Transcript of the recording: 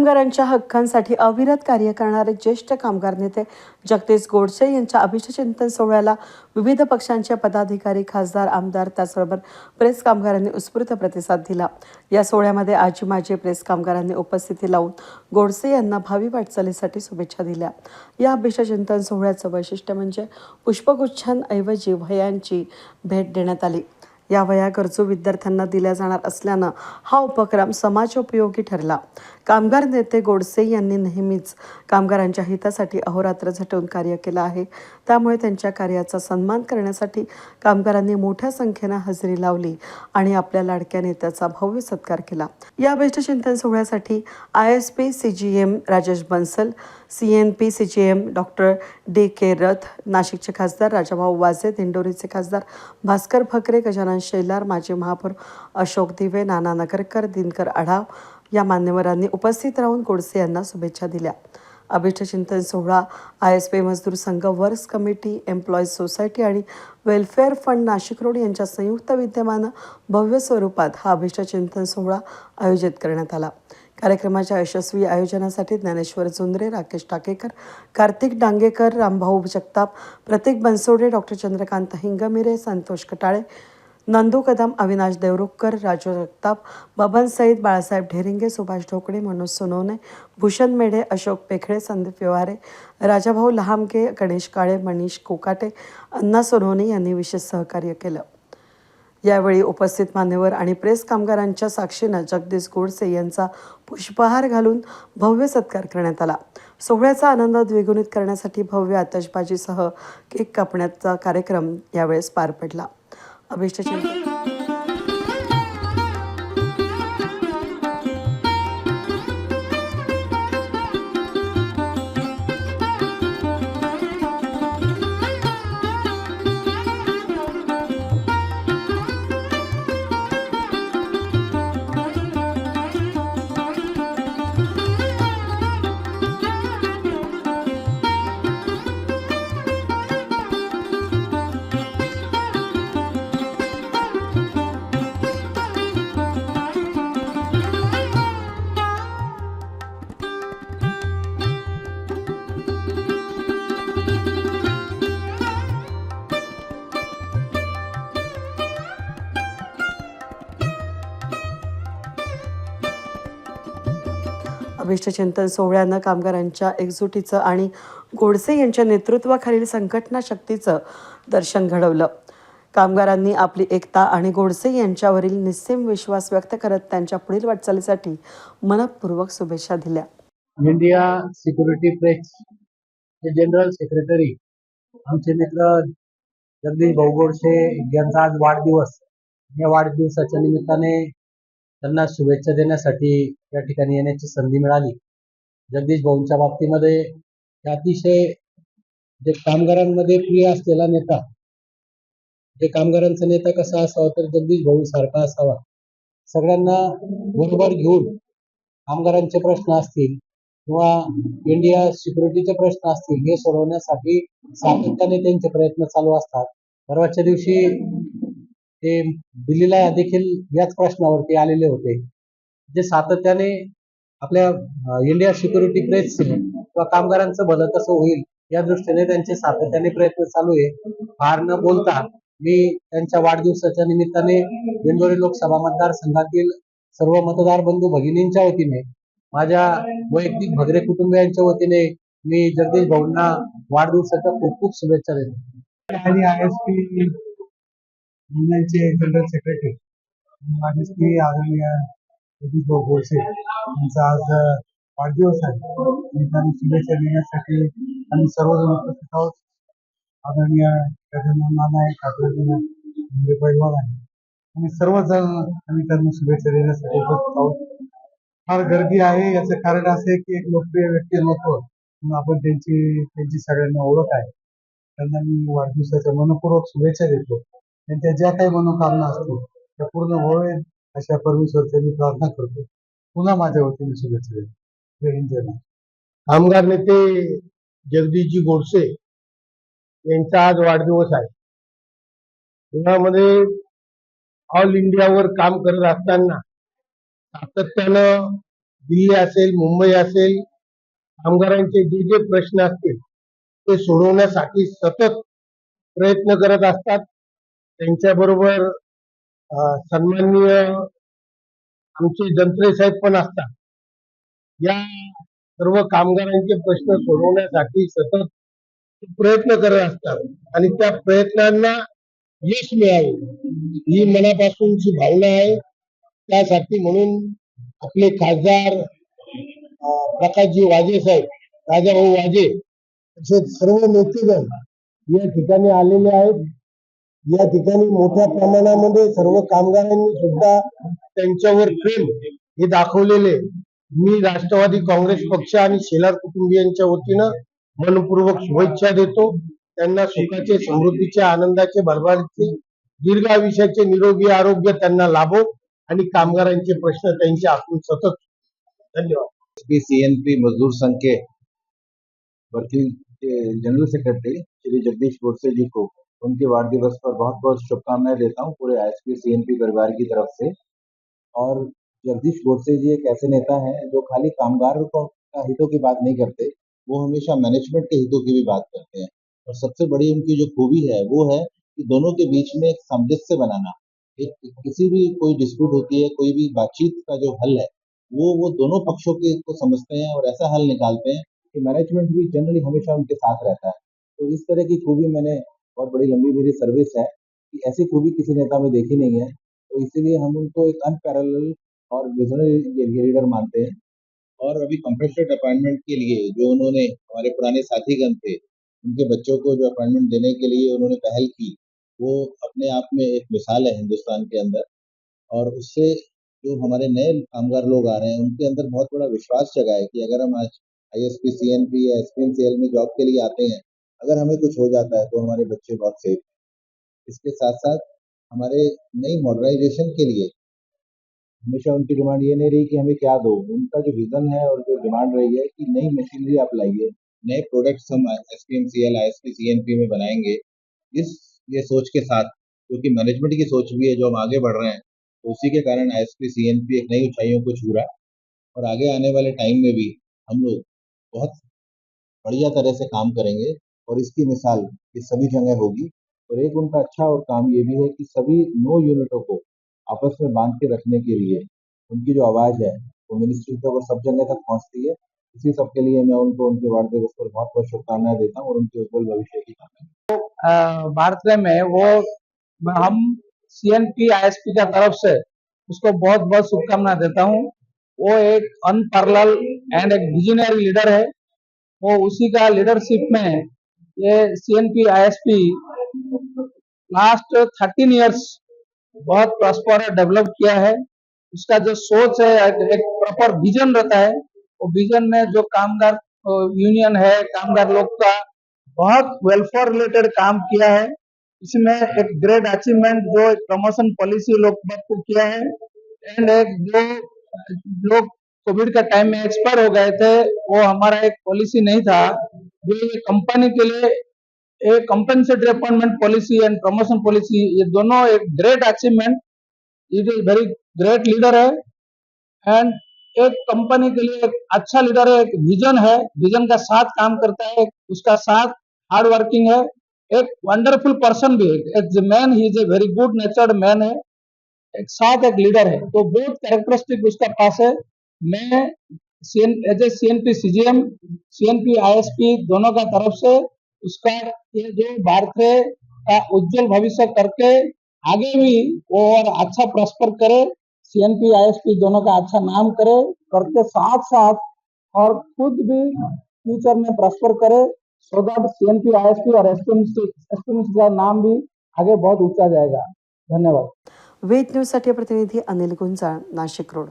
कामगारांच्या हक्कांसाठी अविरत कार्य करणारे ज्येष्ठ कामगार नेते जगदीश गोडसे यांच्या अभिष्टचिंतन सोहळ्याला विविध पक्षांचे पदाधिकारी, खासदार, आमदार, त्याचबरोबर प्रेस कामगारांनी उत्स्फूर्त प्रतिसाद दिला। या सोहळ्यामध्ये आजी माजी प्रेस कामगारांनी उपस्थिती लावून गोडसे यांना भावी वाटचालीसाठी शुभेच्छा दिल्या। या अभिष्टचिंतन सोहळ्याचं वैशिष्ट्य म्हणजे पुष्पगुच्छांऐवजी वह्यांची भेट देण्यात आली। या वह्या गरजू विद्यार्थ्यांना दिल्या जाणार असल्यानं हा उपक्रम समाजोपयोगी ठरला। कामगार नेते गोडसे यांनी नेहमीच कामगारांच्या हितासाठी अहोरात्र झटून कार्य केलं आहे, त्यामुळे त्यांच्या कार्याचा सन्मान करण्यासाठी कामगारांनी मोठ्या संख्येनं हजेरी लावली आणि आपल्या लाडक्या नेत्याचा भव्य सत्कार केला। या अभिष्टचिंतन सोहळ्यासाठी ISP CGM Rajesh Bansal, CNP CGM doctor DK रथ, नाशिकचे खासदार राजाभाऊ वाजे, दिंडोरीचे खासदार भास्कर फकरे, गजानन शेलार, माजी महापौर अशोक दिवे, नाना नगरकर, दिनकर आढाव या मान्यवरांनी उपस्थित राहून गोडसे यांना शुभेच्छा दिल्या। अभिष्टचिंतन सोहळा ISP मजदूर संघ, वर्क्स कमिटी, एम्प्लॉईज सोसायटी आणि वेलफेअर फंड नाशिक रोड यांच्या संयुक्त विद्यमानं भव्य स्वरूपात हा अभिष्टचिंतन सोहळा आयोजित करण्यात आला। कार्यक्रमाच्या यशस्वी आयोजनासाठी ज्ञानेश्वर जुंद्रे, राकेश टाकेकर, कार्तिक डांगेकर, रामभाऊ जगताप, प्रतीक बनसोडे, डॉक्टर चंद्रकांत हिंगमिरे, संतोष कटाळे, नंदू कदम, अविनाश देवरुखकर, राजू जगताप, बबन सईद, बाळासाहेब ढेरिंगे, सुभाष ढोकळे, मनोज सोनवणे, भूषण मेढे, अशोक पेखळे, संदीप व्यवहारे, राजाभाऊ लहामगे, गणेश काळे, मनीष कोकाटे, अण्णा सोनवणे यांनी विशेष सहकार्य केलं। यावेळी उपस्थित मान्यवर आणि प्रेस कामगारांच्या साक्षीनं जगदीश गोडसे यांचा पुष्पहार घालून भव्य सत्कार करण्यात आला। सोहळ्याचा आनंद द्विगुणित करण्यासाठी भव्य आतषबाजीसह केक कापण्याचा कार्यक्रम यावेळेस पार पडला। अभिष्टचिंतन अभिष्टचिंतन सोहळ्यानं कामगारांच्या एकजुटीचं आणि गोडसे यांच्या नेतृत्वाखालील संघटना शक्तीचं दर्शन घडवलं। कामगारांनी आपली एकता आणि गोडसे यांच्यावरील निस्सीम विश्वास व्यक्त करत त्यांच्या पुढील वाटचालीसाठी मनपूर्वक शुभेच्छा दिल्या। इंडिया सिक्युरिटी प्रेस चे जनरल सेक्रेटरी आमचे मित्र जगदीश भाऊ गोडसे यांचा आज वाढदिवस। या वाढदिवसाच्या निमित्ताने त्यांना शुभेच्छा देण्यासाठी या ठिकाणी येण्याची संधी मिळाली। जगदीश भाऊंच्या बाबतीमध्ये अतिशय जे कामगारांमध्ये प्रिय असलेला नेता, जे कामगारांचा नेता कसा असावा तर जगदीश भाऊ सारखा असावा। सगळ्यांना बरोबर घेऊन कामगारांचे प्रश्न असतील किंवा इंडिया सिक्युरिटीचे प्रश्न असतील हे सोडवण्यासाठी सातत्याने त्यांचे प्रयत्न चालू असतात। परवाच्या दिवशी ते दिल्लीला देखील याच प्रश्नावरती आलेले होते, जे सातत्याने आपल्या इंडिया सिक्युरिटी प्रेस किंवा कामगारांचं भलं कसं होईल या दृष्टीने त्यांचे सातत्याने प्रयत्न चालू आहे। फार न बोलता मी त्यांच्या वाढदिवसाच्या निमित्ताने दिंडोरी लोकसभा मतदारसंघातील सर्व मतदार बंधू भगिनींच्या वतीने, माझ्या वैयक्तिक भगरे कुटुंबियांच्या वतीने मी जगदीश भाऊंना वाढदिवसाच्या खूप खूप शुभेच्छा देतो। आणि ISP युनियनचे जनरल सेक्रेटरी ISP आदरणीय जगदीश भाऊ गोडसे यांचा आज वाढदिवस आहे। त्यांना शुभेच्छा देण्यासाठी आम्ही सर्वजण उपस्थित आहोत। आदरणीय गजानन नाना आहे, आदरणीय पैलवान आहे आणि सर्वजण आम्ही त्यांना शुभेच्छा देण्यासाठी उपस्थित आहोत। फार गर्दी आहे, याचं कारण असं आहे की एक लोकप्रिय व्यक्तिमत्व म्हणून आपण त्यांची सगळ्यांना ओळख आहे। त्यांना मी वाढदिवसाच्या मनपूर्वक शुभेच्छा देतो। त्यांच्या ज्या काही मनोकामना असतील त्या पूर्ण होईल अशा परमेश्वरची मी प्रार्थना करतो। पुन्हा माझ्या वतीने शुभेच्छा देतो। जय हिंद, जय महाराष्ट्र। कामगार नेते जगदीशजी गोडसे यांचा आज वाढदिवस आहे। पुण्यामध्ये ऑल इंडियावर काम करत असताना सातत्यानं दिल्ली असेल, मुंबई असेल, कामगारांचे जे जे प्रश्न असतील ते सोडवण्यासाठी सतत प्रयत्न करत असतात. त्यांच्याबरोबर सन्माननीय आमचे जंत्रे साहेब पण असतात. या सर्व कामगारांचे प्रश्न सोडवण्यासाठी सतत प्रयत्न करत असतात आणि त्या प्रयत्नांना यश मिळावे ही मनापासूनची भावना आहे. त्यासाठी म्हणून आपले खासदार प्रकाशजी वाजे साहेब, राजाभाऊ वाजे तसेच सर्व नेतेगण या ठिकाणी आलेले आहेत. या ठिकाणी मोठ्या प्रमाणामध्ये सर्व कामगारांनी सुद्धा त्यांच्यावर प्रेम हे दाखवलेले मी राष्ट्रवादी काँग्रेस पक्ष आणि शेलार कुटुंबियांच्या वतीनं मनपूर्वक शुभेच्छा देतो. त्यांना सुखाचे, समृद्धीचे, आनंदाचे, भरभराटीचे, दीर्घ आयुष्याचे, निरोगी आरोग्य त्यांना लाभो आणि कामगारांचे प्रश्न त्यांच्या हातून सतत. धन्यवाद. CNP मजदूर संघ के working general secretary Shri Jagdish Godse ji को उनके वार्ड दिवस पर बहुत बहुत शुभकामनाएं देता हूं पूरे ISP CNP परिवार की तरफ से। और जगदीश गोडसे जी एक ऐसे नेता हैं जो खाली कामगार का हितों की बात नहीं करते, वो हमेशा मैनेजमेंट के हितों की भी बात करते हैं। और सबसे बड़ी उनकी जो खूबी है वो है कि दोनों के बीच में एक सामंजस्य बनाना। एक किसी भी कोई डिस्प्यूट होती है, कोई भी बातचीत का जो हल है वो दोनों पक्षों के को समझते हैं और ऐसा हल निकालते हैं कि मैनेजमेंट भी जनरली हमेशा उनके साथ रहता है। तो इस तरह की खूबी मैंने बहुत बड़ी लंबी मेरी सर्विस है कि ऐसी खूबी किसी नेता में देखी नहीं है। तो इसीलिए हम उनको एक अनपैरेलल और विजनरी लीडर मानते हैं। और अभी कंप्रेशर्ड अपॉइंटमेंट के लिए जो उन्होंने हमारे पुराने साथीगण थे उनके बच्चों को जो अपॉइंटमेंट देने के लिए उन्होंने पहल की, वो अपने आप में एक मिसाल है हिंदुस्तान के अंदर। और उससे जो हमारे नए कामगार लोग आ रहे हैं उनके अंदर बहुत बड़ा विश्वास जगा है कि अगर हम आज ISP CNP या SPNCL में जॉब के लिए आते हैं, अगर हमें कुछ हो जाता है तो हमारे बच्चे बहुत सेफ हैं। इसके साथ साथ हमारे नई मॉडर्नाइजेशन के लिए हमेशा उनकी डिमांड ये नहीं रही कि हमें क्या दो, उनका जो विजन है और जो डिमांड रही है कि नई मशीनरी आप लाइए, नए प्रोडक्ट्स हम SPMCL ISP CNP में बनाएंगे। ये सोच के साथ, क्योंकि मैनेजमेंट की सोच भी है जो हम आगे बढ़ रहे हैं, तो उसी के कारण ISP CNP एक नई ऊंचाइयों को छू रहा है। और आगे आने वाले टाइम में भी हम लोग बहुत बढ़िया तरह से काम करेंगे और इसकी मिसाल ये सभी जगह होगी। और एक उनका अच्छा और काम ये भी है कि सभी 9 यूनिटों को आपस में बांध के रखने के लिए उनकी जो आवाज़ है वो मिनिस्ट्री तक और सब जगह तक पहुंचती है। इसी सब के लिए मैं उनको उनके वार्ड दिवस पर बहुत बहुत शुभकामनाएं देता हूँ और उनके उज्जवल भविष्य की कामना। भारत में वो हम CNP ISP का तरफ से उसको बहुत बहुत शुभकामना देता हूँ। वो एक अनपैरेलल एंड एक विजनरी लीडर है। वो उसी का लीडरशिप में ये CNP ISP लास्ट 13 इयर्स बहुत प्रॉस्पर और डेवलप किया है। उसका जो सोच है एक प्रॉपर विजन रहता है। वो विजन में जो कामगार यूनियन है, कामगार लोग का बहुत वेलफेयर रिलेटेड काम किया है। इसमें एक ग्रेट अचीवमेंट जो प्रमोशन पॉलिसी लोग को किया है एंड एक जो लोग कोविड के टाइम में एक्सपायर हो गए थे, वो हमारा एक पॉलिसी नहीं था जो ये कंपनी के लिए एक compensatory appointment policy end promotion policy, ये दोनों एक great achievement. It is very great leader है एंड एक कंपनी के लिए एक अच्छा लीडर है, एक विजन है, विजन का साथ काम करता है, उसका साथ हार्ड वर्किंग है, एक वंडरफुल पर्सन भी है। As a man he is a very good नेचर्ड man है, एक साथ एक लीडर है। तो बहुत कैरेक्टरिस्टिक उसका पास है। मैं as a CNP CGM CNP ISP दोनों का तरफ से उसका ये जो भारत का उज्जवल भविष्य करके आगे भी वो और अच्छा प्रॉस्पर करे, CNP ISP दोनों का अच्छा नाम करे, करके साथ साथ और खुद भी फ्यूचर में प्रॉस्पर करे, सो दैट CNP ISP और SPMC का नाम भी आगे बहुत ऊंचा जाएगा। धन्यवाद। वेद न्यूजसाठी प्रतिनिधी अनिल गुंजाळ, नाशिक रोड।